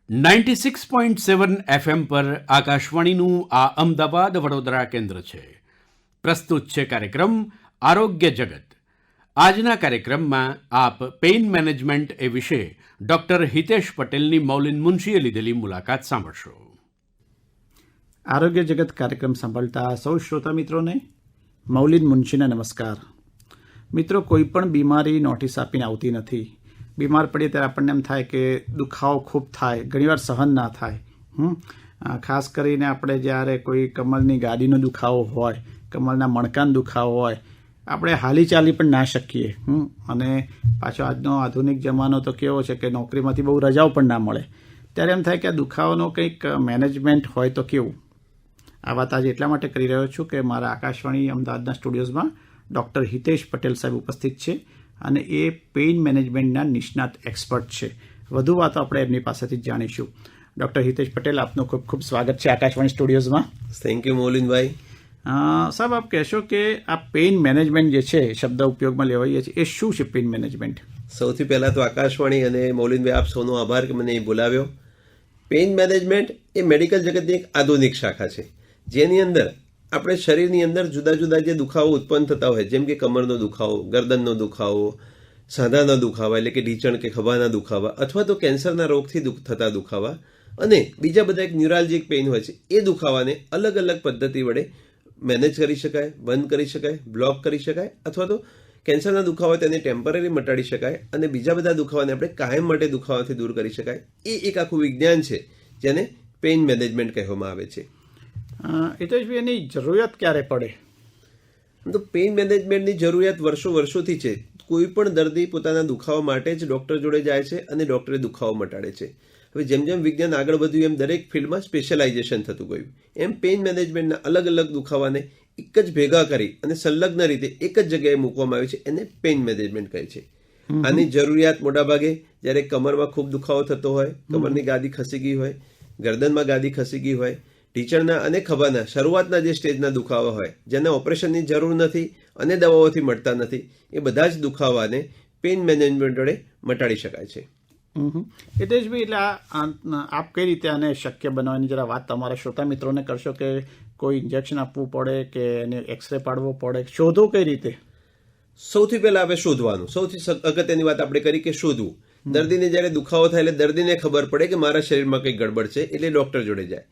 96.7 FM પર આકાશવાણીનું આ અમદાવાદ વડોદરા કેન્દ્ર છે. પ્રસ્તુત છે કાર્યક્રમ આરોગ્ય જગત. આજના કાર્યક્રમમાં આપ પેઇન મેનેજમેન્ટ એ વિશે ડૉક્ટર હિતેશ પટેલની મૌલિન મુનશીએ લીધેલી મુલાકાત સાંભળશો. આરોગ્ય જગત કાર્યક્રમ સાંભળતા સૌ શ્રોતા મિત્રોને મૌલિન મુનશીના નમસ્કાર. મિત્રો, કોઈ પણ બીમારી નોટિસ આપીને આવતી નથી. બીમાર પડીએ ત્યારે આપણને એમ થાય કે દુખાવો ખૂબ થાય, ઘણીવાર સહન ના થાય. ખાસ કરીને આપણે જ્યારે કોઈ કમરની ગાદીનો દુખાવો હોય, કમરના મણકાનો દુખાવો હોય, આપણે હાલી ચાલી પણ ના શકીએ. અને પાછો આજનો આધુનિક જમાનો તો કેવો છે કે નોકરીમાંથી બહુ રજાઓ પણ ના મળે. ત્યારે એમ થાય કે આ દુખાવાનો કંઈક મેનેજમેન્ટ હોય તો કેવું. આ વાત આજે એટલા માટે કરી રહ્યો છું કે મારા આકાશવાણી અમદાવાદના સ્ટુડિયોઝમાં ડૉક્ટર હિતેશ પટેલ સાહેબ ઉપસ્થિત છે અને એ પેઇન મેનેજમેન્ટના નિષ્ણાત એક્સપર્ટ છે. વધુ વાતો આપણે એમની પાસેથી જ જાણીશું. ડૉક્ટર હિતેશ પટેલ, આપનું ખૂબ ખૂબ સ્વાગત છે આકાશવાણી સ્ટુડિયોઝમાં. થેન્ક યુ મૌલિનભાઈ. સાહેબ, આપ કહેશો કે આ પેઇન મેનેજમેન્ટ જે છે, શબ્દ ઉપયોગમાં લેવાઈએ છીએ, એ શું છે પેઇન મેનેજમેન્ટ? સૌથી પહેલાં તો આકાશવાણી અને મૌલિનભાઈ આપ સૌનો આભાર કે મને એ બોલાવ્યો. પેઇન મેનેજમેન્ટ એ મેડિકલ જગતની એક આધુનિક શાખા છે, જેની અંદર આપણે શરીરની અંદર જુદા જુદા જે દુખાવો ઉત્પન્ન થતા હોય, જેમ કે કમરનો દુખાવો, ગરદનનો દુખાવો, સાંધાના દુખાવા એટલે કે ઢીંચણ કે ખભાના દુખાવા, અથવા તો કેન્સરના રોગથી થતા દુખાવા, અને બીજા બધા એક ન્યુરાલ્જિક પેઇન હોય છે, એ દુખાવાને અલગ અલગ પદ્ધતિ વડે મેનેજ કરી શકાય, બંધ કરી શકાય, બ્લોક કરી શકાય, અથવા તો કેન્સરના દુખાવા તેને ટેમ્પરરી મટાડી શકાય, અને બીજા બધા દુખાવાને આપણે કાયમ માટે દુખાવાથી દૂર કરી શકાય. એ એક આખું વિજ્ઞાન છે જેને પેઇન મેનેજમેન્ટ કહેવામાં આવે છે. હિતેશભાઈ, એની જરૂરિયાત ક્યારે પડે? તો પેઇન મેનેજમેન્ટની જરૂરિયાત વર્ષોથી છે. કોઈ પણ દર્દી પોતાના દુખાવા માટે જ ડૉક્ટર જોડે જાય છે અને ડૉક્ટરે દુખાવો મટાડે છે. હવે જેમ જેમ વિજ્ઞાન આગળ વધ્યું એમ દરેક ફિલ્ડમાં સ્પેશિયલાઇઝેશન થતું ગયું. એમ પેઇન મેનેજમેન્ટના અલગ અલગ દુખાવાને એક જ ભેગા કરી અને સંલગ્ન રીતે એક જ જગ્યાએ મૂકવામાં આવે છે. એને પેઇન મેનેજમેન્ટ કહે છે. આની જરૂરિયાત મોટાભાગે જ્યારે કમરમાં ખૂબ દુખાવો થતો હોય, કમરની ગાદી ખસી ગઈ હોય, ગરદનમાં ગાદી ખસી ગઈ હોય, ઢીંચણના અને ખભાના શરૂઆતના જે સ્ટેજના દુખાવા હોય, જેને ઓપરેશનની જરૂર નથી અને દવાઓથી મળતા નથી, એ બધા જ દુખાવાને પેઇન મેનેજમેન્ટ વડે મટાડી શકાય છે. હિતેશભાઈ, એટલે આપ કઈ રીતે આને શક્ય બનાવવાની જરા વાત તમારા શ્રોતા મિત્રોને કરશો કે કોઈ ઇન્જેક્શન આપવું પડે કે એને એક્સરે પાડવો પડે, શોધો કઈ રીતે? સૌથી પહેલા હવે શોધવાનું. સૌથી અગત્યની વાત આપણે કરી કે શોધવું. દર્દીને જ્યારે દુખાવો થાય એટલે દર્દીને ખબર પડે કે મારા શરીરમાં કંઈક ગડબડ છે, એટલે ડૉક્ટર જોડે જાય.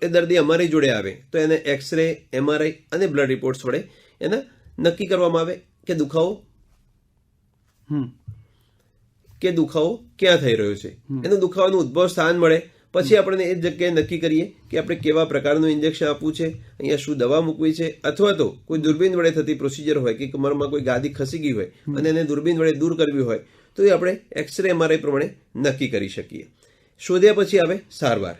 એ દર્દી અમારી જોડે આવે તો એને એક્સરે, MRI અને બ્લડ રિપોર્ટ્સ વડે એને નક્કી કરવામાં આવે કે દુખાવો ક્યાં થઈ રહ્યો છે, એનો દુખાવાનું ઉદ્ભવ સ્થાન મળે. પછી આપણે એ જ જગ્યાએ નક્કી કરીએ કે આપણે કેવા પ્રકારનું ઇન્જેક્શન આપવું છે, અહીંયા શું દવા મૂકવી છે, અથવા તો કોઈ દૂરબીન વડે થતી પ્રોસિજર હોય કે કમરમાં કોઈ ગાદી ખસી ગઈ હોય અને એને દૂરબીન વડે દૂર કરવી હોય તો એ આપણે એક્સરે, MRI પ્રમાણે નક્કી કરી શકીએ. શોધ્યા પછી આવે સારવાર.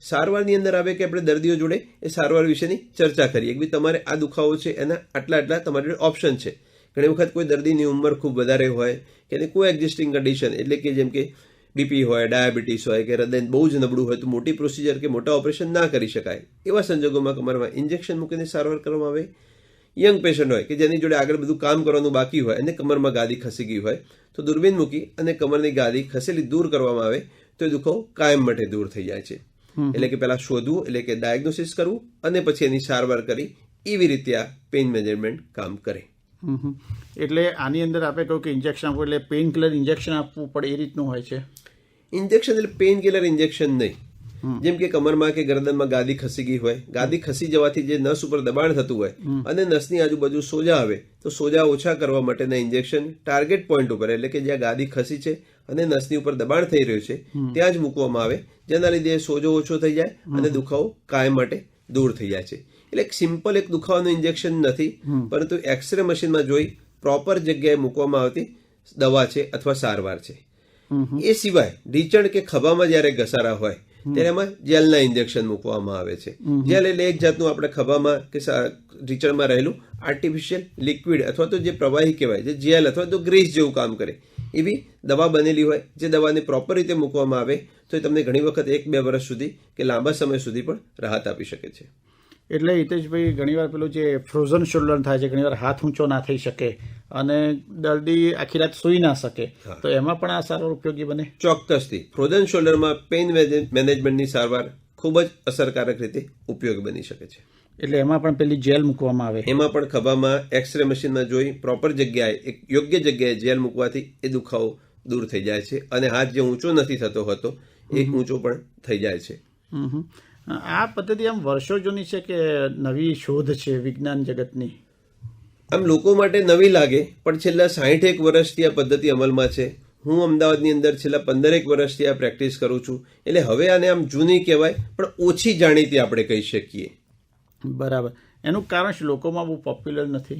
સારવારની અંદર આવે કે આપણે દર્દીઓ જોડે એ સારવાર વિશેની ચર્ચા કરીએ કે તમારે આ દુખાવો છે, એના આટલા તમારી જોડે ઓપ્શન છે. ઘણી વખત કોઈ દર્દીની ઉંમર ખૂબ વધારે હોય કે એને કોઈ એક્ઝિસ્ટિંગ કન્ડિશન, એટલે કે જેમ કે બીપી હોય, ડાયાબિટીસ હોય કે હૃદય બહુ જ નબળું હોય તો મોટી પ્રોસિજર કે મોટા ઓપરેશન ના કરી શકાય. એવા સંજોગોમાં કમરમાં ઇન્જેક્શન મૂકીને સારવાર કરવામાં આવે. યંગ પેશન્ટ હોય કે જેની જોડે આગળ બધું કામ કરવાનું બાકી હોય અને કમરમાં ગાદી ખસી ગઈ હોય તો દૂરબીન મૂકી અને કમરની ગાદી ખસેલી દૂર કરવામાં આવે તો એ દુખાવો કાયમ માટે દૂર થઈ જાય છે. એટલે કે પહેલા શોધવું, એટલે કે ડાયગ્નોસિસ કરવું અને પછી એની સારવાર કરી. એવી રીતે આ પેઇન મેનેજમેન્ટ કામ કરે. એટલે આની અંદર આપણે કહ્યું કે ઇન્જેક્શન આપવું એટલે પેઇન કિલર ઇન્જેક્શન આપવું પડે, એ રીતનું હોય છે? ઇન્જેક્શન એટલે પેઇન કિલર ઇન્જેક્શન નહીં. જેમ કે કમરમાં કે ગરદનમાં ગાદી ખસી ગઈ હોય, ગાદી ખસી જવાથી જે નસ ઉપર દબાણ થતું હોય અને નસની આજુબાજુ સોજા આવે તો સોજા ઓછા કરવા માટેના ઇન્જેક્શન ટાર્ગેટ પોઈન્ટ ઉપર, એટલે કે જ્યાં ગાદી ખસી છે અને નસની ઉપર દબાણ થઈ રહ્યું છે ત્યાં જ મૂકવામાં આવે, જેના લીધે સોજો ઓછો થઈ જાય અને દુખાવો કાયમ માટે દૂર થઈ જાય છે. એટલે એક સિમ્પલ એક દુખાવાનું ઇન્જેક્શન નથી, પરંતુ એક્સરે મશીનમાં જોઈ પ્રોપર જગ્યાએ મૂકવામાં આવતી દવા છે અથવા સારવાર છે. એ સિવાય ઢીંચણ કે ખભામાં જ્યારે ઘસારા હોય ત્યારે એમાં જેલના ઇન્જેક્શન મૂકવામાં આવે છે. જેલ એટલે એક જાતનું આપણે ખભામાં કે ઢીંચણમાં રહેલું આર્ટિફિશિયલ લિક્વિડ અથવા તો જે પ્રવાહી કહેવાય, જે જેલ અથવા તો ગ્રીસ જેવું કામ કરે એવી દવા બનેલી હોય, જે દવાને પ્રોપર રીતે મૂકવામાં આવે તો એ તમને ઘણી વખત 1-2 વર્ષ સુધી કે લાંબા સમય સુધી પણ રાહત આપી શકે છે. એટલે હિતેશભાઈ ઘણીવાર પેલું જે ફ્રોઝન શોલ્ડર થાય છે, ઘણીવાર હાથ ઊંચો ના થઈ શકે અને દર્દી આખી રાત સૂઈ ના શકે, તો એમાં પણ આ સારવાર ઉપયોગી બને? ચોક્કસથી ફ્રોઝન શોલ્ડરમાં પેઇન મેનેજમેન્ટની સારવાર ખૂબ જ અસરકારક રીતે ઉપયોગી બની શકે છે. એટલે એમાં પણ પેલી જેલ મૂકવામાં આવે? એમાં પણ ખભામાં એક્સરે મશીનમાં જોઈ પ્રોપર જગ્યાએ એક યોગ્ય જગ્યાએ જેલ મૂકવાથી એ દુખાવો દૂર થઈ જાય છે અને હાથ જે ઊંચો નથી થતો હતો એ ઊંચો પણ થઈ જાય છે. આ પદ્ધતિ આમ વર્ષો જૂની છે કે નવી શોધ છે વિજ્ઞાન જગતની? આમ લોકો માટે નવી લાગે પણ છેલ્લા 61 વર્ષથી આ પદ્ધતિ અમલમાં છે. હું અમદાવાદની અંદર છેલ્લા 15 વર્ષથી આ પ્રેક્ટિસ કરું છું, એટલે હવે આને આમ જૂની કહેવાય પણ ઓછી જાણીતી આપણે કહી શકીએ. બરાબર. એનું કારણ શું લોકોમાં બહુ પોપ્યુલર નથી?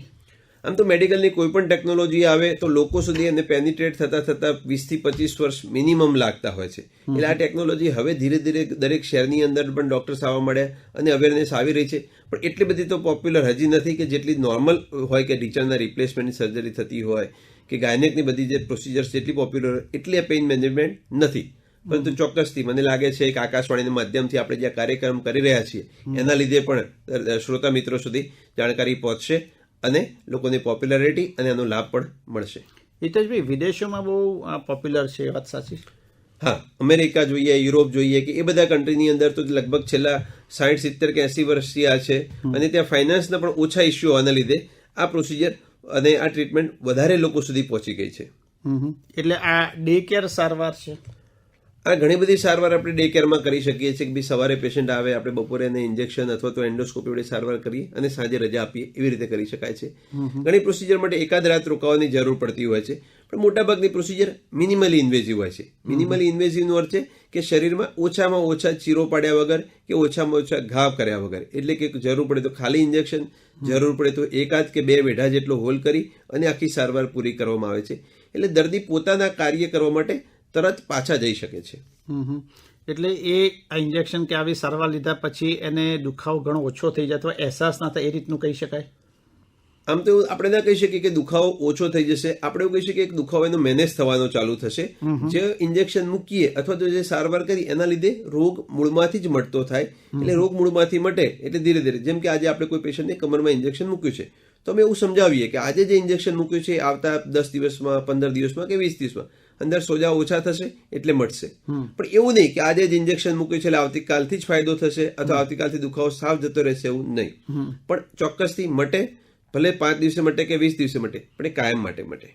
આમ તો મેડિકલની કોઈ પણ ટેકનોલોજી આવે તો લોકો સુધી એને પેનિટ્રેટ થતા 20 થી 25 વર્ષ મિનિમમ લાગતા હોય છે. એટલે આ ટેકનોલોજી હવે ધીરે ધીરે દરેક શહેરની અંદર પણ ડોક્ટર્સ આવવા મળ્યા અને અવેરનેસ આવી રહી છે, પણ એટલી બધી તો પોપ્યુલર હજી નથી કે જેટલી નોર્મલ હોય કે ટીચરના રિપ્લેસમેન્ટની સર્જરી થતી હોય કે ગાયનેકની બધી જે પ્રોસિજર્સ જેટલી પોપ્યુલર હોય એટલી આ પેઇન મેનેજમેન્ટ નથી. પરંતુ ચોક્કસથી મને લાગે છે કે આકાશવાણીના માધ્યમથી આપણે જે કાર્યક્રમ કરી રહ્યા છીએ એના લીધે પણ શ્રોતા મિત્રો સુધી જાણકારી પહોંચશે અને લોકોને પોપ્યુલારિટી અને એનો લાભ પણ મળશે. હિતેશભાઈ, વિદેશોમાં બહુ પોપ્યુલર છે, વાત સાચી? હા, અમેરિકા જોઈએ, યુરોપ જોઈએ કે એ બધા કન્ટ્રીની અંદર તો લગભગ છેલ્લા 60, 70 કે 80 વર્ષથી આ છે અને ત્યાં ફાઇનાન્સના પણ ઓછા ઇસ્યુ હોવાના લીધે આ પ્રોસિજર અને આ ટ્રીટમેન્ટ વધારે લોકો સુધી પહોંચી ગઈ છે. એટલે આ ડે કેર સારવાર છે? આ ઘણી બધી સારવાર આપણે ડે કેરમાં કરી શકીએ છીએ કે ભાઈ સવારે પેશન્ટ આવે, આપણે બપોરે એને ઇન્જેક્શન અથવા તો એન્ડોસ્કોપી વડે સારવાર કરીએ અને સાંજે રજા આપીએ, એવી રીતે કરી શકાય છે. ઘણી પ્રોસિજર માટે એકાદ રાત રોકાવાની જરૂર પડતી હોય છે, પણ મોટાભાગની પ્રોસિજર મિનિમલી ઇન્વેઝિવ હોય છે. મિનિમલી ઇન્વેઝિવનો અર્થ છે કે શરીરમાં ઓછામાં ઓછા ચીરો પાડ્યા વગર કે ઓછામાં ઓછા ઘા કર્યા વગર, એટલે કે જરૂર પડે તો ખાલી ઇન્જેક્શન, જરૂર પડે તો એકાદ કે 2 વેઢા જેટલો હોલ કરી અને આખી સારવાર પૂરી કરવામાં આવે છે. એટલે દર્દી પોતાના કાર્ય કરવા માટે તરત પાછા જઈ શકે છે. એટલે એ આ ઇન્જેક્શન કે આવી સારવાર લીધા પછી એને દુખાવો ઘણો ઓછો થઈ જાય અથવા અહેસાસ ના થાય, એ રીતનું કહી શકાય? આમ તો આપણે ના કહી શકીએ કે દુખાવો ઓછો થઈ જશે, આપણે એવું કહી શકીએ કે દુખાવો એનો મેનેજ થવાનો ચાલુ થશે. જે ઇન્જેક્શન મૂકીએ અથવા તો જે સારવાર કરી એના લીધે રોગ મૂળમાંથી જ મટતો થાય. એટલે રોગ મૂળમાંથી મટે એટલે ધીરે ધીરે, જેમ કે આજે આપણે કોઈ પેશન્ટને કમરમાં ઇન્જેક્શન મૂક્યું છે તો અમે એવું સમજાવીએ કે આજે જે ઇન્જેક્શન મૂક્યું છે આવતા 10 દિવસમાં, 15 દિવસમાં કે 20 દિવસમાં અંદર સોજા ઓછા થશે એટલે મટશે. પણ એવું નહીં કે આજે જ ઇન્જેક્શન મૂક્યું છે એટલે આવતીકાલથી જ ફાયદો થશે અથવા આવતીકાલથી દુખાવો સાવ જતો રહેશે, એવું નહીં. પણ ચોક્કસથી મટે, ભલે 5 દિવસે મટે કે 20 દિવસે મટે, પણ એ કાયમ માટે મટે.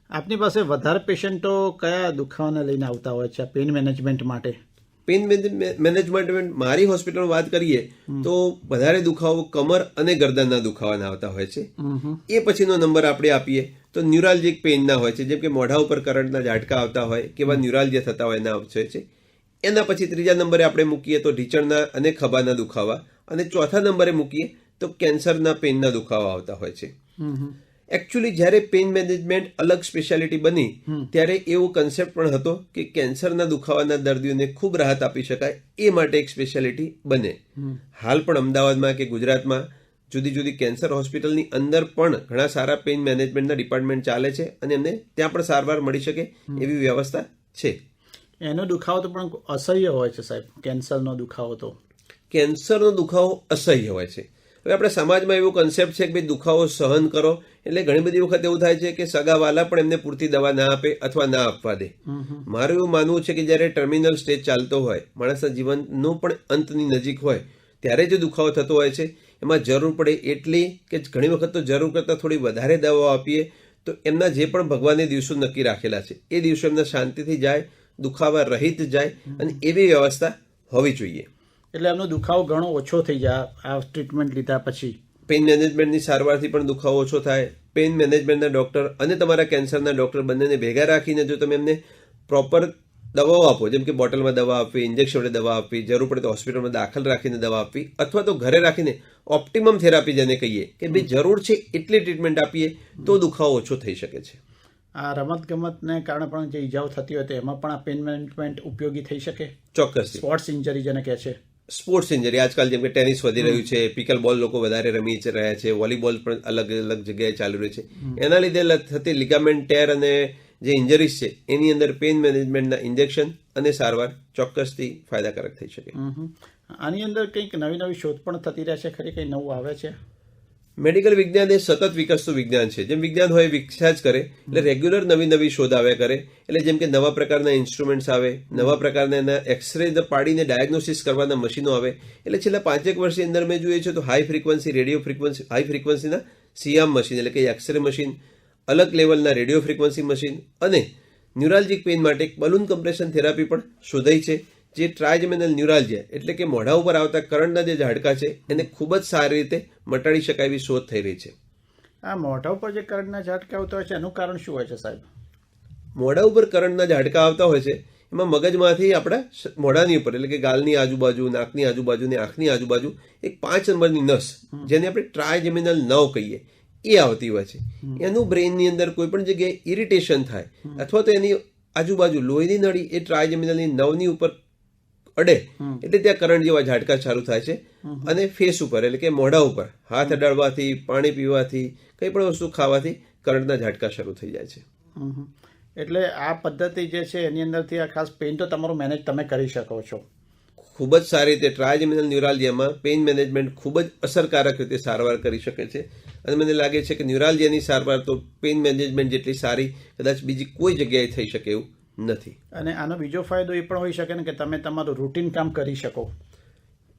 આપની પાસે વધારે પેશન્ટો કયા દુખાવાને લઈને આવતા હોય છે પેઇન મેનેજમેન્ટ માટે? પેઇન મેનેજમેન્ટ મારી હોસ્પિટલમાં વાત કરીએ તો વધારે દુખાવો કમર અને ગરદનના દુખાવાના આવતા હોય છે. એ પછીનો નંબર આપણે આપીએ તો ન્યુરાલ્જિક પેઇનના હોય છે, જેમ કે મોઢા ઉપર કરંટના ઝાટકા આવતા હોય કે એવા ન્યુરાલ્જિયા થતા હોય એના હોય છે. એના પછી 3જા નંબરે આપણે મૂકીએ તો ઢીચણના અને ખભાના દુખાવા, અને 4થા નંબરે મૂકીએ તો કેન્સરના પેઇનના દુખાવા આવતા હોય છે. એકચ્યુઅલી જ્યારે પેઇન મેનેજમેન્ટ અલગ સ્પેશિયાલિટી બની ત્યારે એવો કન્સેપ્ટ પણ હતો કે કેન્સરના દુખાવાના દર્દીઓને ખૂબ રાહત આપી શકાય એ માટે એક સ્પેશિયાલિટી બને. હાલ પણ અમદાવાદમાં કે ગુજરાતમાં જુદી જુદી કેન્સર હોસ્પિટલની અંદર પણ ઘણા સારા પેઇન મેનેજમેન્ટના ડિપાર્ટમેન્ટ ચાલે છે અને એમને ત્યાં પણ સારવાર મળી શકે એવી વ્યવસ્થા છે. એનો દુખાવો તો પણ અસહ્ય હોય છે સાહેબ, કેન્સરનો દુખાવો તો? કેન્સરનો દુખાવો અસહ્ય હોય છે. હવે આપણે સમાજમાં એવો કન્સેપ્ટ છે કે ભાઈ દુખાવો સહન કરો, એટલે ઘણી બધી વખત એવું થાય છે કે સગાવાલા પણ એમને પૂરતી દવા ના આપે અથવા ના આપવા દે. મારું એવું માનવું છે કે જ્યારે ટર્મિનલ સ્ટેજ ચાલતો હોય, માણસના જીવનનો પણ અંતની નજીક હોય, ત્યારે જે દુખાવો થતો હોય છે એમાં જરૂર પડે એટલી કે ઘણી વખત તો જરૂર કરતાં થોડી વધારે દવાઓ આપીએ તો એમના જે પણ ભગવાને દિવસો નક્કી રાખેલા છે એ દિવસો એમના શાંતિથી જાય, દુખાવા રહિત જાય, અને એવી વ્યવસ્થા હોવી જોઈએ. એટલે એમનો દુખાવો ઘણો ઓછો થઈ જાય આ ટ્રીટમેન્ટ લીધા પછી? પેઇન મેનેજમેન્ટની સારવારથી પણ દુખાવો ઓછો થાય. પેઇન મેનેજમેન્ટના ડોક્ટર અને તમારા કેન્સરના ડોક્ટર બંનેને ભેગા રાખીને જો તમે એમને પ્રોપર દવાઓ આપો, જેમ કે બોટલમાં દવા આપવી, ઇન્જેક્શન વડે દવા આપવી, જરૂર પડે તો હોસ્પિટલમાં દાખલ રાખીને દવા આપવી, અથવા તો ઘરે રાખીને ઓપ્ટિમમ થેરાપી જેને કહીએ કે ભાઈ જરૂર છે એટલી ટ્રીટમેન્ટ આપીએ તો દુખાવો ઓછો થઈ શકે છે. આ રમતગમતને કારણે પણ જે ઈજાઓ થતી હોય તો એમાં પણ આ પેઇન મેનેજમેન્ટ ઉપયોગી થઈ શકે? ચોક્કસ. સ્પોર્ટ્સ ઇન્જરી જેને કહે છે, સ્પોર્ટ્સ ઇન્જરી આજકાલ જેમ કે ટેનિસ વધી રહ્યું છે, પિકલ બોલ લોકો વધારે રમી રહ્યા છે, વોલીબોલ પણ અલગ અલગ જગ્યાએ ચાલી રહ્યું છે, એના લીધે થતી લિગામેન્ટ ટેર અને જે ઇન્જરીઝ છે એની અંદર પેઇન મેનેજમેન્ટના ઇન્જેક્શન અને સારવાર ચોક્કસથી ફાયદાકારક થઈ શકે. આની અંદર કંઈક નવી નવી શોધ પણ થતી રહે છે ખરી, કંઈ નવું આવે છે? મેડિકલ વિજ્ઞાન એ સતત વિકસતું વિજ્ઞાન છે. જેમ વિજ્ઞાન હોય વિકસ્યા જ કરે, એટલે રેગ્યુલર નવી નવી શોધ આવ્યા કરે. એટલે જેમ કે નવા પ્રકારના ઇન્સ્ટ્રુમેન્ટ્સ આવે, નવા પ્રકારના એના એક્સરે પાડીને ડાયગ્નોસિસ કરવાના મશીનો આવે. એટલે છેલ્લા 5 વર્ષની અંદર મેં જોઈએ છે તો હાઈ ફ્રીક્વન્સીના સિયામ મશીન એટલે કે એક્સરે મશીન, અલગ લેવલના રેડિયો ફ્રીક્વન્સી મશીન અને ન્યુરાલ્જિક પેઇન માટે બલૂન કમ્પ્રેશન થેરાપી પણ શોધાઈ છે, જે ટ્રાઇજેમિનલ ન્યુરાલ્જિયા એટલે કે મોઢા ઉપર આવતા કરંટના જે ઝાડકા છે એને ખૂબ જ સારી રીતે મટાડી શકાય એવી શોધ થઈ રહી છે. આ મોઢા ઉપર જે કરંટના ઝાટકા આવતા હોય છે એનું કારણ શું હોય છે સાહેબ? મોઢા ઉપર કરંટના ઝાડકા આવતા હોય છે એમાં મગજમાંથી આપણા મોઢાની ઉપર એટલે કે ગાલની આજુબાજુ, નાકની આજુબાજુ ને આંખની આજુબાજુ એક 5 નંબરની નસ જેને આપણે ટ્રાઇજેમિનલ નર્વ કહીએ એ આવતી હોય છે. એનું બ્રેઇનની અંદર કોઈ પણ જગ્યાએ ઇરિટેશન થાય અથવા તો એની આજુબાજુ લોહીની નળી એ ટ્રાઇજેમિનલની નર્વની ઉપર અડે એટલે ત્યાં કરંટ જેવા ઝાટકા ચાલુ થાય છે. અને ફેસ ઉપર એટલે કે મોઢા ઉપર હાથ અડાડવાથી, પાણી પીવાથી, કંઈ પણ વસ્તુ ખાવાથી કરંટના ઝાટકા શરૂ થઈ જાય છે. એટલે આ પદ્ધતિ જે છે એની અંદરથી આ ખાસ પેઇન તો તમારું મેનેજ તમે કરી શકો છો. ખૂબ જ સારી રીતે ટ્રાઇજેમિનલ ન્યુરાલ્જિયામાં પેઇન મેનેજમેન્ટ ખૂબ જ અસરકારક રીતે સારવાર કરી શકે છે. અને મને લાગે છે કે ન્યુરાલ્જિયાની સારવાર તો પેઇન મેનેજમેન્ટ જેટલી સારી કદાચ બીજી કોઈ જગ્યાએ થઈ શકે એવું નથી. અને આનો બીજો ફાયદો એ પણ હોઈ શકે ને કે તમે તમારું રૂટીન કામ કરી શકો.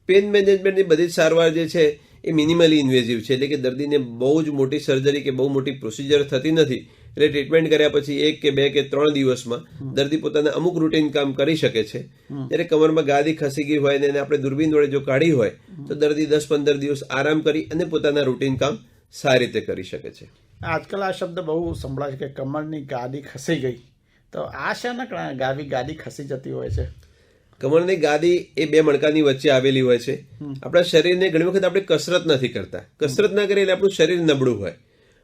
પેઇન મેનેજમેન્ટની બધી જ સારવાર જે છે એ મિનિમલી ઇન્વેઝિવ છે, એટલે કે દર્દીને બહુ જ મોટી સર્જરી કે બહુ મોટી પ્રોસિજર થતી નથી. એટલે ટ્રીટમેન્ટ કર્યા પછી 1 કે 2 કે 3 દિવસમાં દર્દી પોતાના અમુક રૂટીન કામ કરી શકે છે. જ્યારે કમરમાં ગાદી ખસી ગઈ હોય અને એને આપણે દૂરબીન વડે જો કાઢી હોય તો દર્દી 10-15 દિવસ આરામ કરી અને પોતાના રૂટીન કામ સારી રીતે કરી શકે છે. આજકાલ આ શબ્દ બહુ સંભળાય છે કે કમરની ગાદી ખસી ગઈ, તો આ શાના કારણે ગાદી ખસી જતી હોય છે? કમરની ગાદી એ 2 મણકાની વચ્ચે આવેલી હોય છે. આપણા શરીરને ઘણી વખત આપણે કસરત નથી કરતા. કસરત ના કરીએ એટલે આપણું શરીર નબળું હોય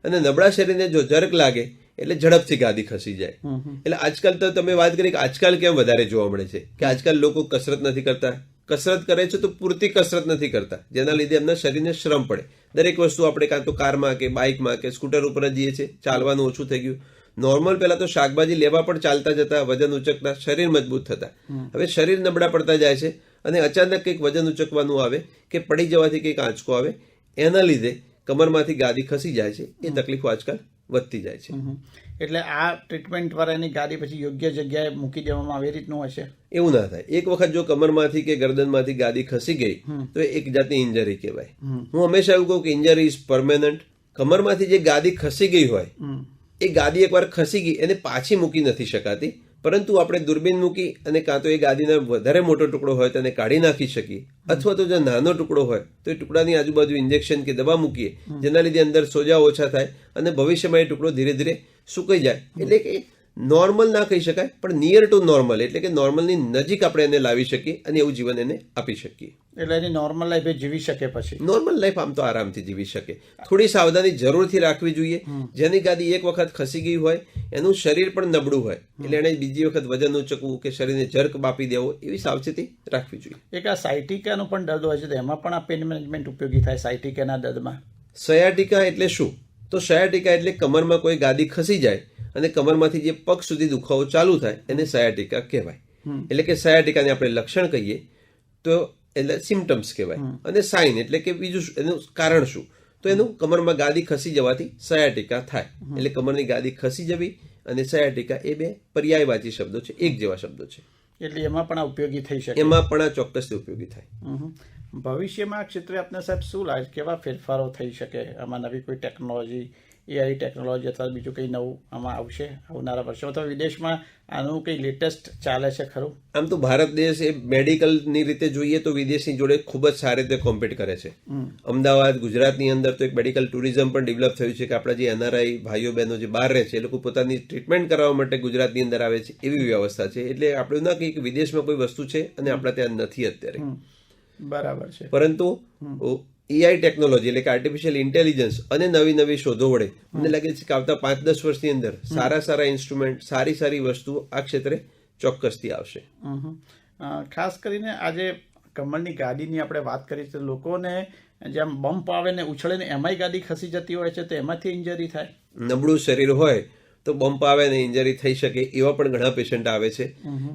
અને નબળા શરીરને જો જરક લાગે એટલે ઝડપથી ગાદી ખસી જાય. એટલે આજકાલ તો તમે વાત કરી કે આજકાલ કેમ વધારે જોવા મળે છે કે આજકાલ લોકો કસરત નથી કરતા. કસરત કરે છે તો પૂરતી કસરત નથી કરતા, જેના લીધે એમના શરીરને શ્રમ પડે. દરેક વસ્તુ આપણે કાં તો કારમાં કે બાઇકમાં કે સ્કૂટર ઉપર જ જઈએ છીએ, ચાલવાનું ઓછું થઈ ગયું. નોર્મલ પહેલા તો શાકભાજી લેવા પણ ચાલતા જતા, વજન ઉચકતા, શરીર મજબૂત થતા. હવે શરીર નબળા પડતા જાય છે અને અચાનક કંઈક વજન ઉચકવાનું આવે કે પડી જવાથી કંઈક આંચકો આવે, એના લીધે કમરમાંથી ગાદી ખસી જાય છે. એ તકલીફો આજકાલ વધતી જાય છે. એટલે આ ટ્રીટમેન્ટ દ્વારા એની ગાદી પછી યોગ્ય જગ્યાએ મૂકી દેવામાં આવે એ રીતનું હશે? એવું ના થાય. એક વખત જો કમરમાંથી કે ગરદનમાંથી ગાદી ખસી ગઈ તો એ એક જાતની ઇન્જરી કહેવાય. હું હંમેશા એવું કહું કે ઇન્જરી ઇઝ પરમેનન્ટ. કમરમાંથી જે ગાદી ખસી ગઈ હોય એ ગાદી એકવાર ખસી ગઈ એને પાછી મૂકી નથી શકાતી, પરંતુ આપણે દૂરબીન મૂકી અને કાં તો એ ગાદીનો વધારે મોટો ટુકડો હોય તો એને કાઢી નાખી શકીએ, અથવા તો જો નાનો ટુકડો હોય તો એ ટુકડાની આજુબાજુ ઇન્જેક્શન કે દવા મૂકીએ, જેના લીધે અંદર સોજા ઓછા થાય અને ભવિષ્યમાં એ ટુકડો ધીરે ધીરે સુકાઈ જાય. એટલે કે નોર્મલ ના કહી શકાય પણ નિયર ટુ નોર્મલ, એટલે કે નોર્મલની નજીક આપણે એને લાવી શકીએ અને એવું જીવન એને આપી શકીએ. એટલે એની નોર્મલ લાઈફ જીવી શકે. પછી નોર્મલ લાઈફ આમ તો આરામથી જીવી શકે. થોડી સાવધાની જરૂરથી રાખવી જોઈએ. જેની ગાદી એક વખત ખસી ગઈ હોય એનું શરીર પણ નબળું હોય એટલે એને બીજી વખત વજન ઉચકવું કે શરીરને જર્ક બાપી દેવો એવી સાવચેતી રાખવી જોઈએ. એક આ સાયટિકાનું પણ દર્દ હોય છે, તો એમાં પણ આ પેઇન મેનેજમેન્ટ ઉપયોગી થાય સાયટિકાના દર્દમાં? સયાટિકા એટલે શું? તો સયાટિકા એટલે કમરમાં કોઈ ગાદી ખસી જાય અને કમરમાંથી જે પગ સુધી દુખાવો ચાલુ થાય એને સયાટિકા કહેવાય. એટલે કે સયાટિકાને આપણે લક્ષણ કહીએ તો એટલે સિમ્ટમ્સ કહેવાય, અને સાઇન એટલે કે બીજું એનું કારણ શું, તો એનું કમરમાં ગાદી ખસી જવાથી સયાટિકા થાય. એટલે કમરની ગાદી ખસી જવી અને સયાટિકા એ 2 પર્યાયવાચી શબ્દો છે, એક જેવા શબ્દો છે. એટલે એમાં પણ આ ઉપયોગી થઈ શકે? એમાં પણ આ ચોક્કસથી ઉપયોગી થાય. ભવિષ્યમાં આ ક્ષેત્રે આપને સાહેબ શું લાગે, કેવા ફેરફારો થઈ શકે? આમાં નવી કોઈ ટેકનોલોજી, એઆઈ ટેકનોલોજી અથવા બીજું કંઈ નવું આમાં આવશે આવનારા વર્ષો, અથવા વિદેશમાં આનું કંઈ લેટેસ્ટ ચાલે છે ખરું? આમ તો ભારત દેશ એ મેડિકલની રીતે જોઈએ તો વિદેશની જોડે ખૂબ જ સારી રીતે કોમ્પિટ કરે છે. અમદાવાદ, ગુજરાતની અંદર તો એક મેડિકલ ટુરિઝમ પણ ડેવલપ થયું છે કે આપણા જે એનઆરઆઈ ભાઈઓ બહેનો જે બહાર રહે છે એ લોકો પોતાની ટ્રીટમેન્ટ કરવા માટે ગુજરાતની અંદર આવે છે, એવી વ્યવસ્થા છે. એટલે આપણે ના કહીએ કે વિદેશમાં કોઈ વસ્તુ છે અને આપણા ત્યાં નથી અત્યારે. બરાબર છે. પરંતુ એઆઈ ટેકનોલોજી એટલે કે આર્ટિફિશિયલ ઇન્ટેલિજન્સ અને નવી નવી શોધો વડે મને લાગે છે કે આવતા 5-10 વર્ષની અંદર સારા ઇન્સ્ટ્રુમેન્ટ, સારી વસ્તુઓ આ ક્ષેત્રે ચોક્કસથી આવશે. ખાસ કરીને આજે કમરની ગાદીની આપણે વાત કરી તો લોકોને જેમ બમ્પ આવે ને ઉછળે ને એમાંય ગાદી ખસી જતી હોય છે, તો એમાંથી ઇન્જરી થાય. નબળું શરીર હોય તો બમ્પ આવે ને ઇન્જરી થઈ શકે એવા પણ ઘણા પેશન્ટ આવે છે.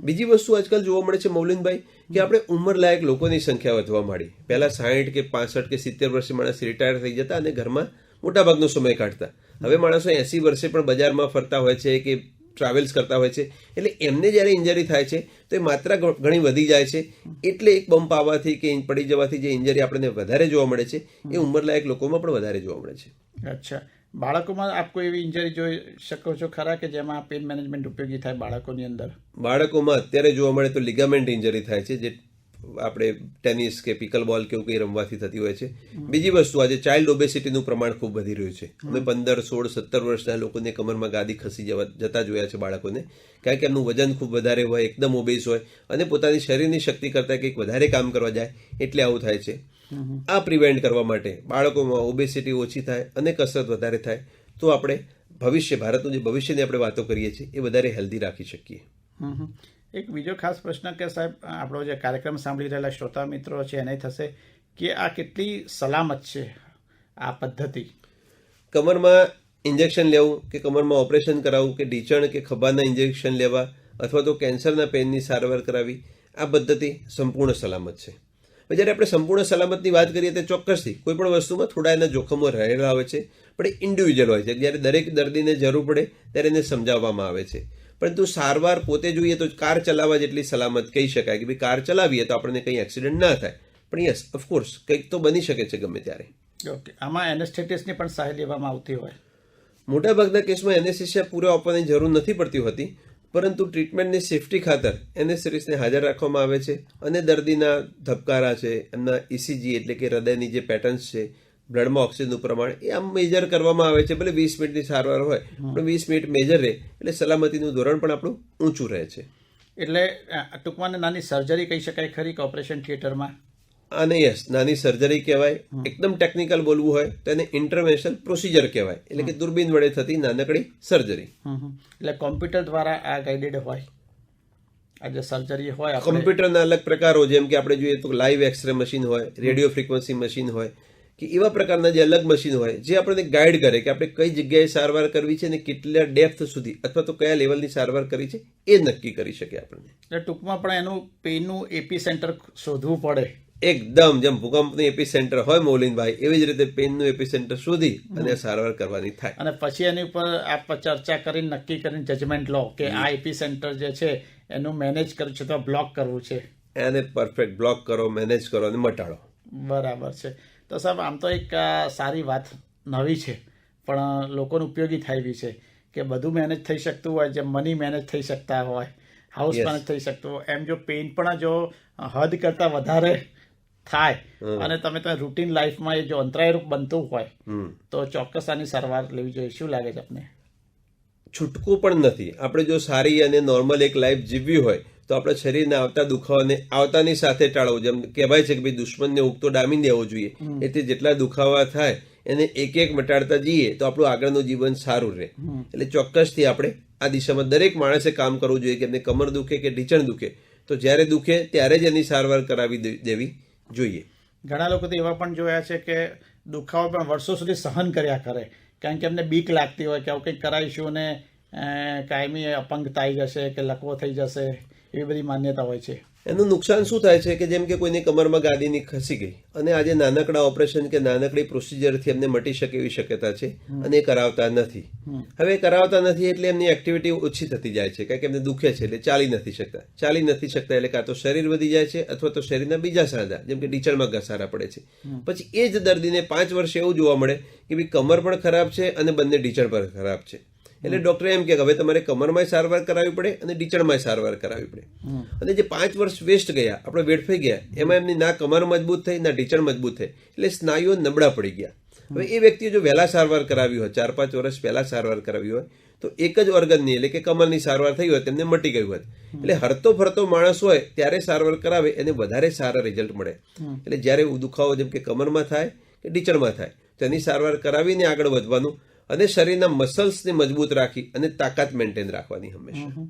બીજી વસ્તુ આજકાલ જોવા મળે છે મૌલિનભાઈ કે આપણે ઉંમરલાયક લોકોની સંખ્યા વધવા માંડી. પહેલા 60 કે 65 કે 70 વર્ષે માણસ રિટાયર થઈ જતા અને ઘરમાં મોટાભાગનો સમય કાઢતા. હવે માણસો 80 વર્ષે પણ બજારમાં ફરતા હોય છે કે ટ્રાવેલ્સ કરતા હોય છે. એટલે એમને જ્યારે ઇન્જરી થાય છે તો એ માત્રા ઘણી વધી જાય છે. એટલે એક બમ્પ આવવાથી કે પડી જવાથી જે ઇન્જરી આપણને વધારે જોવા મળે છે એ ઉંમરલાયક લોકોમાં પણ વધારે જોવા મળે છે. અચ્છા, બાળકોમાં આપ કોઈ એવી ઇન્જરી જોઈ શકો છો ખરા કે જેમાં પેઇન મેનેજમેન્ટ ઉપયોગી થાય બાળકોની અંદર? બાળકોમાં અત્યારે જોવા મળે તો લિગામેન્ટ ઇન્જરી થાય છે, જે આપણે ટેનિસ કે પિકલ બોલ કે એવું કંઈ રમવાથી થતી હોય છે. બીજી વસ્તુ, આજે ચાઇલ્ડ ઓબેસિટીનું પ્રમાણ ખૂબ વધી રહ્યું છે. અમે 15, 16, 17 વર્ષના લોકોને કમરમાં ગાદી ખસી જતા જોયા છે બાળકોને, કારણ કે એમનું વજન ખૂબ વધારે હોય, એકદમ ઓબેસ હોય અને પોતાની શરીરની શક્તિ કરતાં કંઈક વધારે કામ કરવા જાય એટલે આવું થાય છે. આ પ્રિવેન્ટ કરવા માટે બાળકોમાં ઓબેસિટી ઓછી થાય અને કસરત વધારે થાય તો આપણે ભારતનું જે ભવિષ્યની આપણે વાતો કરીએ છીએ એ વધારે હેલ્ધી રાખી શકીએ. એક બીજો ખાસ પ્રશ્ન કે સાહેબ, આપણો જે કાર્યક્રમ સાંભળી રહેલા શ્રોતા મિત્રો છે એને થશે કે આ કેટલી સલામત છે આ પદ્ધતિ? કમરમાં ઇન્જેક્શન લેવું કે કમરમાં ઓપરેશન કરાવવું કે ઢીંચણ કે ખભાના ઇન્જેક્શન લેવા અથવા તો કેન્સરના પેનની સારવાર કરાવી, આ પદ્ધતિ સંપૂર્ણ સલામત છે. જ્યારે આપણે સંપૂર્ણ સલામતની વાત કરીએ તો ચોક્કસથી કોઈ પણ વસ્તુમાં થોડા એના જોખમો રહેલા હોય છે, પણ એ ઇન્ડિવિજ્યુઅલ હોય છે. જ્યારે દરેક દર્દીને જરૂર પડે ત્યારે એને સમજાવવામાં આવે છે. પરંતુ સારવાર પોતે જોઈએ તો કાર ચલાવવા જેટલી સલામત કહી શકાય કે ભાઈ કાર ચલાવીએ તો આપણને કંઈ એક્સિડન્ટ ના થાય. પણ યસ, ઓફકોર્સ કંઈક તો બની શકે છે ગમે ત્યારે. ઓકે, આમાં એનેસ્થેટિસની પણ સહાય લેવામાં આવતી હોય? મોટાભાગના કેસમાં એનેસ્થેસિયા પૂરો આપવાની જરૂર નથી પડતી હોતી, પરંતુ ટ્રીટમેન્ટની સેફટી ખાતર એનેસ્થેટિસ્ટને હાજર રાખવામાં આવે છે અને દર્દીના ધબકારા છે, એમના ઇસીજી એટલે કે હૃદયની જે પેટર્ન્સ છે, બ્લડમાં ઓક્સિજનનું પ્રમાણ એ આમ મેજર કરવામાં આવે છે. ભલે 20 મિનિટની સારવાર હોય પણ 20 મિનિટ મેજર રહે એટલે સલામતીનું ધોરણ પણ આપણું ઊંચું રહે છે. એટલે ટૂંકમાં નાની સર્જરી કહી શકાય ખરી કે ઓપરેશન થિયેટરમાં? આને યસ, નાની સર્જરી કહેવાય. એકદમ ટેકનિકલ બોલવું હોય તો એને ઇન્ટરવેન્શનલ પ્રોસિજર કહેવાય, એટલે કે દૂરબીન વડે થતી નાનકડી સર્જરી. એટલે કોમ્પ્યુટર દ્વારા આ ગાઈડેડ હોય આ જે સર્જરી હોય? કોમ્પ્યુટરના અલગ પ્રકારો, જેમ કે આપણે જોઈએ તો લાઈવ એક્સરે મશીન હોય, રેડિયો ફ્રીક્વન્સી મશીન હોય કે એવા પ્રકારના જે અલગ મશીન હોય જે આપણને ગાઈડ કરે કે આપણે કઈ જગ્યાએ સારવાર કરવી છે અને કેટલા ડેપ્થ સુધી અથવા તો કયા લેવલની સારવાર કરવી છે એ નક્કી કરી શકે આપણને. એટલે ટૂંકમાં પણ એનું પેઇનનું એપી સેન્ટર શોધવું પડે. એકદમ જેમ ભૂકંપનું એપી સેન્ટર હોય મૌલિનભાઈ, એવી જ રીતે પેઇનનું એપી સેન્ટર શોધી અને સારવાર કરવાની થાય. અને પછી એની ઉપર આપ ચર્ચા કરીને નક્કી કરીને જજમેન્ટ લો કે આ એપી સેન્ટર જે છે એનું મેનેજ કરવું છે તો બ્લોક કરવું છે, એને પરફેક્ટ બ્લોક કરો, મેનેજ કરો અને મટાડો. બરાબર છે. તો સાહેબ, આમ તો એક સારી વાત નવી છે પણ લોકોને ઉપયોગી થાય એવી છે કે બધું મેનેજ થઈ શકતું હોય, જેમ મની મેનેજ થઈ શકતા હોય, હાઉસ મેનેજ થઈ શકતું હોય, એમ જો પેઇન પણ જો હદ કરતાં વધારે થાય અને તમે રૂટીન લાઈફમાં એ જો અંતરાયરૂપ બનતું હોય તો ચોક્કસ આની સારવાર લેવી જોઈએ. શું લાગે છે આપને? છૂટકું પણ નથી. આપણે જો સારી અને નોર્મલ એક લાઈફ જીવવી હોય તો આપણા શરીરના આવતા દુખાવાને આવતાની સાથે ટાળવું. જેમ કહેવાય છે કે ભાઈ દુશ્મનને ઉગતો ડામી દેવો જોઈએ, એટલે જેટલા દુખાવા થાય એને એક એક મટાડતા જઈએ તો આપણું આગળનું જીવન સારું રહે. એટલે ચોક્કસથી આપણે આ દિશામાં દરેક માણસે કામ કરવું જોઈએ કે એમને કમર દુખે કે ઢીંચણ દુખે તો જ્યારે દુખે ત્યારે જ એની સારવાર કરાવી દેવી જોઈએ. ઘણા લોકો તો એવા પણ જોયા છે કે દુખાવો પણ વર્ષો સુધી સહન કર્યા કરે, કારણ કે એમને બીક લાગતી હોય કે આવું કંઈક કરાવીશું ને કાયમી અપંગતા આવી જશે કે લકવો થઈ જશે, એવી બધી માન્યતા હોય છે. એનું નુકસાન શું થાય છે કે જેમ કે કોઈની કમરમાં ગાદીની ખસી ગઈ અને આજે નાનકડા ઓપરેશન કે નાનકડી પ્રોસિજરથી એમને મટી શકે એવી શક્યતા છે અને એ કરાવતા નથી. હવે કરાવતા નથી એટલે એમની એક્ટિવિટી ઓછી થતી જાય છે, કારણ કે એમને દુખે છે એટલે ચાલી નથી શકતા એટલે કાં તો શરીર વધી જાય છે અથવા તો શરીરના બીજા સાંધા જેમ કે ઢીંચણમાં ઘસારા પડે છે. પછી એ જ દર્દીને 5 વર્ષે એવું જોવા મળે કે ભાઈ કમર પણ ખરાબ છે અને બંને ઢીંચણ પણ ખરાબ છે. એટલે ડોક્ટરે એમ કે હવે તમારે કમરમાં સારવાર કરાવવી પડે અને ઢીંચણમાં સારવાર કરાવવી પડે. અને જે 5 વર્ષ વેસ્ટ ગયા, આપણે વેડફાઈ ગયા, એમાં એમની ના કમર મજબૂત થઈ ના ઢીંચણ મજબૂત થઈ એટલે સ્નાયુઓ નબળા પડી ગયા. હવે એ વ્યક્તિએ જો વહેલા સારવાર કરાવી હોય, 4-5 વર્ષ પહેલા સારવાર કરાવી હોય તો એક જ ઓર્ગનની એટલે કે કમરની સારવાર થઈ હોય તેમને મટી ગયું હોય. એટલે હરતો ફરતો માણસ હોય ત્યારે સારવાર કરાવે એને વધારે સારા રિઝલ્ટ મળે. એટલે જ્યારે દુખાવો જેમ કે કમરમાં થાય કે ઢીંચણમાં થાય તો એની સારવાર કરાવીને આગળ વધવાનું અને શરીરના મસલ્સને મજબૂત રાખી અને તાકાત મેન્ટેન રાખવાની હંમેશા.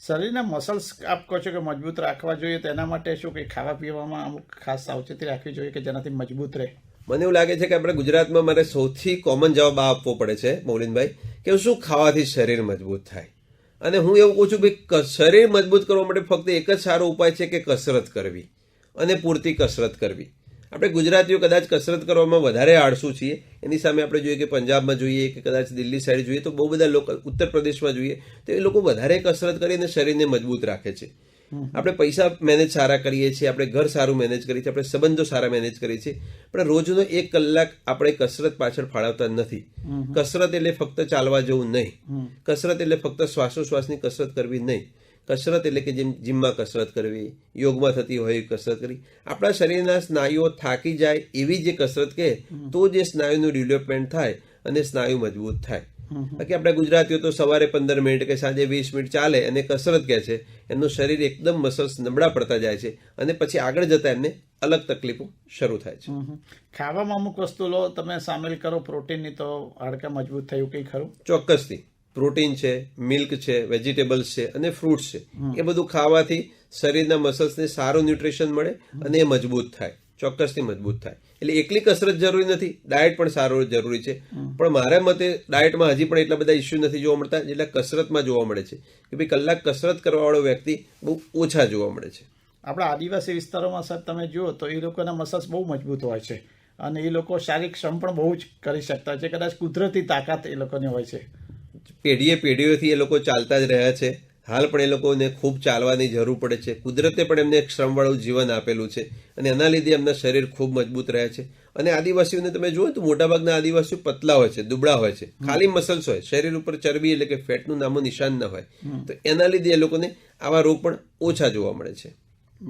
શરીરના મસલ્સ આપ કહો છો કે મજબૂત રાખવા જોઈએ, તેના માટે શું કંઈ ખાવા પીવામાં અમુક ખાસ સાવચેતી રાખવી જોઈએ કે જેનાથી મજબૂત રહે? મને એવું લાગે છે કે આપણે ગુજરાતમાં મારે સૌથી કોમન જવાબ આ આપવો પડે છે મૌલિનભાઈ, કે શું ખાવાથી શરીર મજબૂત થાય. અને હું એવું કહું છું કે શરીર મજબૂત કરવા માટે ફક્ત એક જ સારો ઉપાય છે કે કસરત કરવી, અને પૂરતી કસરત કરવી. આપણે ગુજરાતીઓ કદાચ કસરત કરવામાં વધારે આળસુ છીએ. એની સામે આપણે જોઈએ કે પંજાબમાં જોઈએ કે કદાચ દિલ્હી સાઈડ જોઈએ તો બહુ બધા લોકો, ઉત્તર પ્રદેશમાં જોઈએ તો એ લોકો વધારે કસરત કરીને શરીરને મજબૂત રાખે છે. આપણે પૈસા મેનેજ સારા કરીએ છીએ, આપણે ઘર સારું મેનેજ કરીએ છીએ, આપણે સંબંધો સારા મેનેજ કરીએ છીએ, પણ રોજનો 1 કલાક આપણે કસરત પાછળ ફાળવતા નથી. કસરત એટલે ફક્ત ચાલવા જવું નહીં, કસરત એટલે ફક્ત શ્વાસોશ્વાસની કસરત કરવી નહીં, કસરત એટલે કે જેમ જીમમાં કસરત કરવી, યોગમાં થતી હોય એવી કસરત કરવી. આપણા શરીરના સ્નાયુઓ થાકી જાય એવી જે કસરત કે તો જે સ્નાયુનું ડેવલપમેન્ટ થાય અને સ્નાયુ મજબૂત થાય. બાકી આપણે ગુજરાતીઓ તો સવારે 15 મિનિટ કે સાંજે 20 મિનિટ ચાલે અને કસરત કહે છે, એમનું શરીર એકદમ મસલ્સ નબળા પડતા જાય છે અને પછી આગળ જતા એમને અલગ તકલીફો શરૂ થાય છે. ખાવામાં અમુક વસ્તુ લો તમે સામેલ કરો પ્રોટીનની તો હાડકા મજબૂત થયું કંઈ ખરું? ચોક્કસથી પ્રોટીન છે, મિલ્ક છે, વેજીટેબલ્સ છે અને ફ્રૂટ્સ છે, એ બધું ખાવાથી શરીરના મસલ્સને સારું ન્યુટ્રિશન મળે અને એ મજબૂત થાય, ચોક્કસથી મજબૂત થાય. એટલે એકલી કસરત જરૂરી નથી, ડાયટ પણ સારું જરૂરી છે. પણ મારા મતે ડાયટમાં હજી પણ એટલા બધા ઇસ્યુ નથી જોવા મળતા જેટલા કસરતમાં જોવા મળે છે. કે ભાઈ કલાક કસરત કરવાવાળો વ્યક્તિ બહુ ઓછા જોવા મળે છે. આપણા આદિવાસી વિસ્તારોમાં સાહેબ તમે જુઓ તો એ લોકોના મસલ્સ બહુ મજબૂત હોય છે અને એ લોકો શારીરિક શ્રમ પણ બહુ જ કરી શકતા હોય છે. કદાચ કુદરતી તાકાત એ લોકોની હોય છે. પેઢીઓથી એ લોકો ચાલતા જ રહ્યા છે. હાલ પણ એ લોકોને ખૂબ ચાલવાની જરૂર પડે છે. કુદરતે પણ એમને એક શ્રમવાળું જીવન આપેલું છે અને એના લીધે એમના શરીર ખૂબ મજબૂત રહે છે. અને આદિવાસીઓને તમે જુઓ તો મોટાભાગના આદિવાસીઓ પતલા હોય છે, દુબળા હોય છે, ખાલી મસલ્સ હોય, શરીર ઉપર ચરબી એટલે કે ફેટનું નામો નિશાન ન હોય. તો એના લીધે એ લોકોને આવા રોગ પણ ઓછા જોવા મળે છે.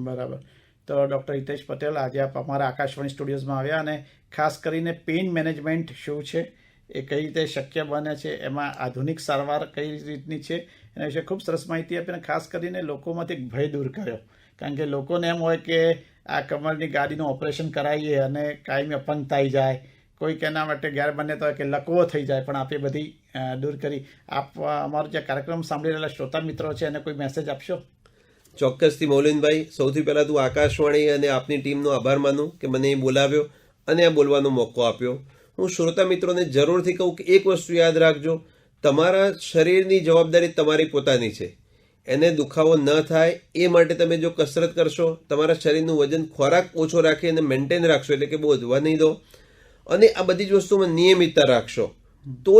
બરાબર. તો ડૉક્ટર હિતેશ પટેલ આજે આપ અમારા આકાશવાણી સ્ટુડિયોઝમાં આવ્યા અને ખાસ કરીને પેઇન મેનેજમેન્ટ શું છે, એ કઈ રીતે શક્ય બને છે, એમાં આધુનિક સારવાર કઈ રીતની છે એના વિશે ખૂબ સરસ માહિતી આપી અને ખાસ કરીને લોકોમાંથી એક ભય દૂર કર્યો. કારણ કે લોકોને એમ હોય કે આ કમરની ગાડીનું ઓપરેશન કરાવીએ અને કાયમી અપંગતા આવી જાય, કોઈક એના માટે ગેરમાન્યતા હોય કે લકવો થઈ જાય, પણ આપે બધી દૂર કરી. આપ અમારો જે કાર્યક્રમ સાંભળી રહેલા શ્રોતા મિત્રો છે એને કોઈ મેસેજ આપશો? ચોક્કસથી મૌલિનભાઈ, સૌથી પહેલાં તું આકાશવાણી અને આપની ટીમનો આભાર માનું કે મને એ બોલાવ્યો અને આ બોલવાનો મોકો આપ્યો. હું શ્રોતા મિત્રોને જરૂરથી કહું કે એક વસ્તુ યાદ રાખજો, તમારા શરીરની જવાબદારી તમારી પોતાની છે. એને દુખાવો ન થાય એ માટે તમે જો કસરત કરશો, તમારા શરીરનું વજન ખોરાક ઓછો રાખી અને મેન્ટેન રાખશો, એટલે કે બહુ વધવા નહીં દો, અને આ બધી જ વસ્તુમાં નિયમિતતા રાખશો, તો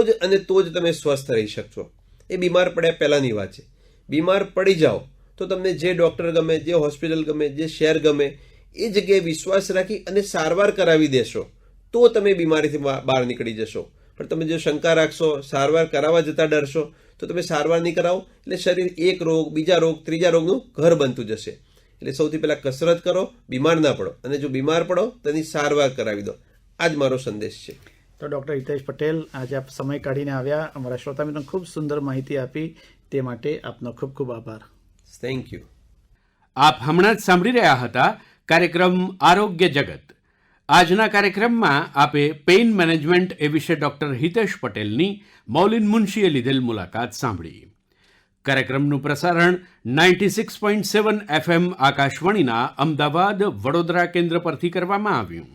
જ તમે સ્વસ્થ રહી શકશો. એ બીમાર પડ્યા પહેલાંની વાત છે. બીમાર પડી જાઓ તો તમને જે ડૉક્ટર ગમે, જે હોસ્પિટલ ગમે, જે શહેર ગમે એ જગ્યાએ વિશ્વાસ રાખી અને સારવાર કરાવી દેશો તો તમે બીમારીથી બહાર નીકળી જશો. પણ તમે જો શંકા રાખશો, સારવાર કરાવવા જતાં ડરશો તો તમે સારવાર નહીં કરાવો એટલે શરીર એક રોગ, બીજા રોગ, ત્રીજા રોગનું ઘર બનતું જશે. એટલે સૌથી પહેલાં કસરત કરો, બીમાર ના પડો, અને જો બીમાર પડો તો એની સારવાર કરાવી દો. આ જ મારો સંદેશ છે. તો ડૉક્ટર હિતેશ પટેલ આજે આપ સમય કાઢીને આવ્યા, અમારા શ્રોતા મિત્રોને ખૂબ સુંદર માહિતી આપી, તે માટે આપનો ખૂબ ખૂબ આભાર. Thank you. આપ હમણાં જ સાંભળી રહ્યા હતા કાર્યક્રમ આરોગ્ય જગત. આજના કાર્યક્રમમાં આપે પેઇન મેનેજમેન્ટ એ વિશે ડૉક્ટર હિતેશ પટેલની મૌલિન મુનશીએ લીધેલ મુલાકાત સાંભળી. કાર્યક્રમનું પ્રસારણ 96.7 FM આકાશવાણીના અમદાવાદ વડોદરા કેન્દ્ર પરથી કરવામાં આવ્યું.